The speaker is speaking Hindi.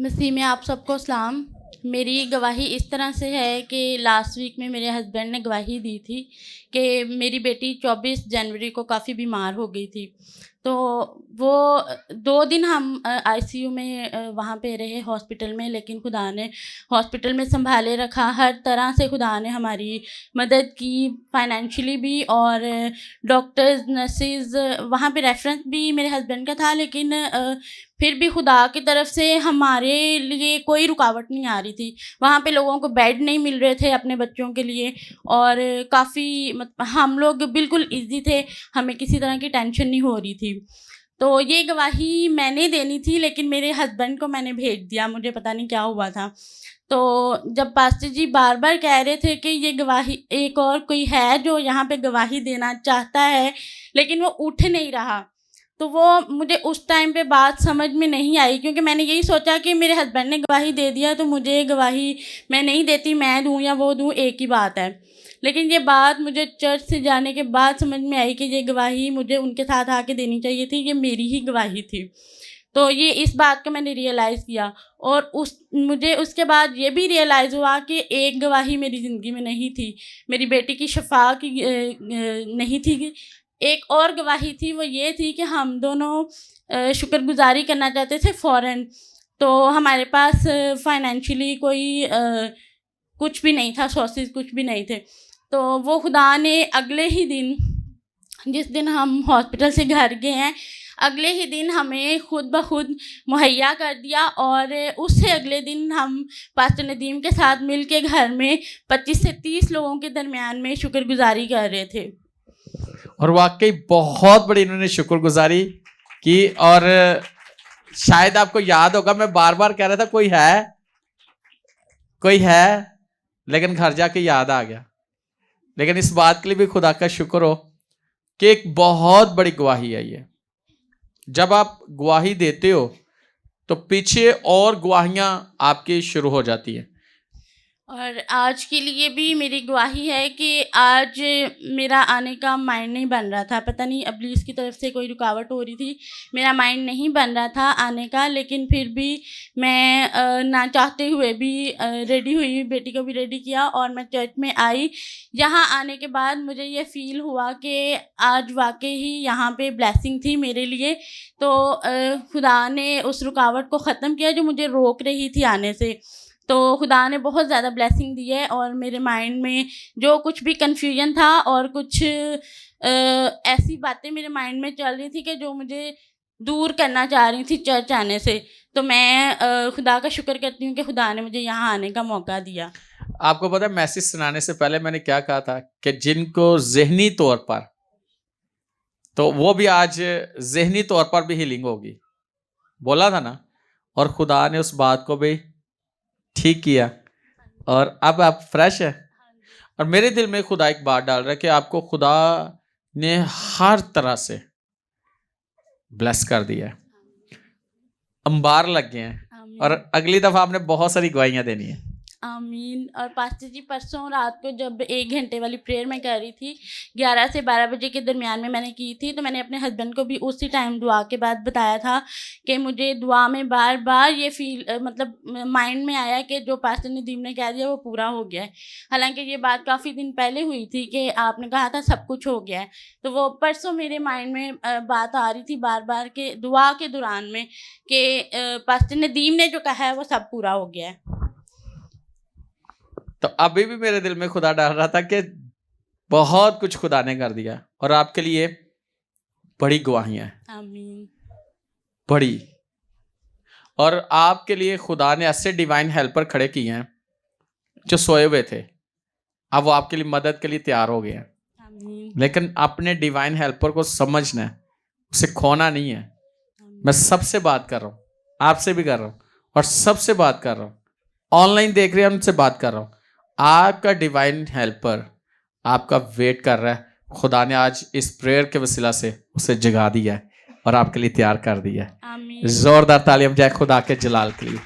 मसीह में आप सबको सलाम। मेरी गवाही इस तरह से है कि लास्ट वीक में मेरे हस्बैंड ने गवाही दी थी कि मेरी बेटी 24 जनवरी को काफ़ी बीमार हो गई थी। तो वो 2 दिन हम आईसीयू में वहाँ पे रहे हॉस्पिटल में, लेकिन खुदा ने हॉस्पिटल में संभाले रखा। हर तरह से खुदा ने हमारी मदद की, फाइनेंशियली भी, और डॉक्टर्स, नर्सेज, वहाँ पे रेफरेंस भी मेरे हस्बैंड का था, लेकिन फिर भी खुदा की तरफ से हमारे लिए कोई रुकावट नहीं आ रही थी। वहाँ पे लोगों को बेड नहीं मिल रहे थे अपने बच्चों के लिए, और काफ़ी हम लोग बिल्कुल ईज़ी थे, हमें किसी तरह की टेंशन नहीं हो रही थी। तो ये गवाही मैंने देनी थी, लेकिन मेरे हस्बैंड को मैंने भेज दिया, मुझे पता नहीं क्या हुआ था। तो जब पास्टर जी बार बार कह रहे थे कि ये गवाही, एक और कोई है जो यहाँ पे गवाही देना चाहता है, लेकिन वो उठ नहीं रहा, तो वो मुझे उस टाइम पे बात समझ में नहीं आई, क्योंकि मैंने यही सोचा कि मेरे हस्बैंड ने गवाही दे दिया तो मुझे गवाही मैं नहीं देती, मैं दूँ या वो दूँ, एक ही बात है। लेकिन ये बात मुझे चर्च से जाने के बाद समझ में आई कि ये गवाही मुझे उनके साथ आके देनी चाहिए थी, ये मेरी ही गवाही थी। तो ये इस बात को मैंने रियलाइज़ किया, और मुझे उसके बाद ये भी रियलाइज़ हुआ कि एक गवाही मेरी ज़िंदगी में नहीं थी, मेरी बेटी की शफ़ा की नहीं थी। एक और गवाही थी, वो ये थी कि हम दोनों शुक्रगुज़ारी करना चाहते थे फ़ौरन। तो हमारे पास फाइनेंशियली कोई कुछ भी नहीं था, सोर्सेज़ कुछ भी नहीं थे। तो वो खुदा ने अगले ही दिन, जिस दिन हम हॉस्पिटल से घर गए हैं, अगले ही दिन हमें खुद ब खुद मुहैया कर दिया, और उससे अगले दिन हम पास्टर नदीम के साथ मिल के घर में 25 से 30 लोगों के दरमियान में शुक्रगुज़ारी कर रहे थे। और वाकई बहुत बड़ी इन्होंने शुक्रगुजारी की। और शायद आपको याद होगा, मैं बार बार कह रहा था कोई है, लेकिन घर जाके याद आ गया। लेकिन इस बात के लिए भी खुदा का शुक्र हो कि एक बहुत बड़ी गवाही है ये। जब आप गवाही देते हो तो पीछे और गवाहियां आपकी शुरू हो जाती हैं। और आज के लिए भी मेरी गवाही है कि आज मेरा आने का माइंड नहीं बन रहा था, पता नहीं इब्लीस की तरफ से कोई रुकावट हो रही थी, मेरा माइंड नहीं बन रहा था आने का। लेकिन फिर भी मैं ना चाहते हुए भी रेडी हुई, बेटी को भी रेडी किया, और मैं चर्च में आई। यहाँ आने के बाद मुझे ये फ़ील हुआ कि आज वाकई ही यहाँ पे ब्लेसिंग थी मेरे लिए। तो खुदा ने उस रुकावट को ख़त्म किया जो मुझे रोक रही थी आने से। तो खुदा ने बहुत ज़्यादा ब्लेसिंग दी है, और मेरे माइंड में जो कुछ भी कन्फ्यूजन था और कुछ ऐसी बातें मेरे माइंड में चल रही थी कि जो मुझे दूर करना चाह रही थी चर्च आने से, तो मैं खुदा का शुक्र करती हूँ कि खुदा ने मुझे यहाँ आने का मौका दिया। आपको पता है, मैसेज सुनाने से पहले मैंने क्या कहा था कि जिनको ज़हनी तौर पर, तो वो भी आज ज़हनी तौर पर भी हीलिंग होगी, बोला था ना। और खुदा ने उस बात को भी ठीक किया, और अब आप फ्रेश है। और मेरे दिल में खुदा एक बात डाल रहा है कि आपको खुदा ने हर तरह से ब्लेस कर दिया है, अंबार लग गए हैं, और अगली दफा आपने बहुत सारी गवाहियां देनी है। आमीन। और पास्टर जी, परसों रात को जब 1 घंटे वाली प्रेयर मैं कर रही थी, 11 से 12 बजे के दरमियान में मैंने की थी, तो मैंने अपने हस्बैंड को भी उसी टाइम दुआ के बाद बताया था कि मुझे दुआ में बार बार ये मतलब माइंड में आया कि जो पास्टर नदीम ने कह दिया वो पूरा हो गया है। हालांकि ये बात काफ़ी दिन पहले हुई थी कि आपने कहा था सब कुछ हो गया है, तो वो परसों मेरे माइंड में बात आ रही थी बार बार के दुआ के दौरान में कि पास्टर नदीम ने जो कहा है वो सब पूरा हो गया है। तो अभी भी मेरे दिल में खुदा डाल रहा था कि बहुत कुछ खुदा ने कर दिया, और आपके लिए बड़ी गवाहियां हैं। आमीन। बड़ी। और आपके लिए खुदा ने ऐसे डिवाइन हेल्पर खड़े किए हैं जो सोए हुए थे, अब वो आपके लिए मदद के लिए तैयार हो गए हैं। आमीन। लेकिन अपने डिवाइन हेल्पर को समझना है, उसे खोना नहीं है। मैं सबसे बात कर रहा हूँ, आपसे भी कर रहा हूँ, और सबसे बात कर रहा हूँ, ऑनलाइन देख रहे हैं उनसे बात कर रहा हूँ। आपका डिवाइन हेल्पर आपका वेट कर रहा है। खुदा ने आज इस प्रेयर के वसीला से उसे जगा दिया है और आपके लिए तैयार कर दिया है। आमीन। जोरदार तालियां जाए खुदा के जलाल के लिए।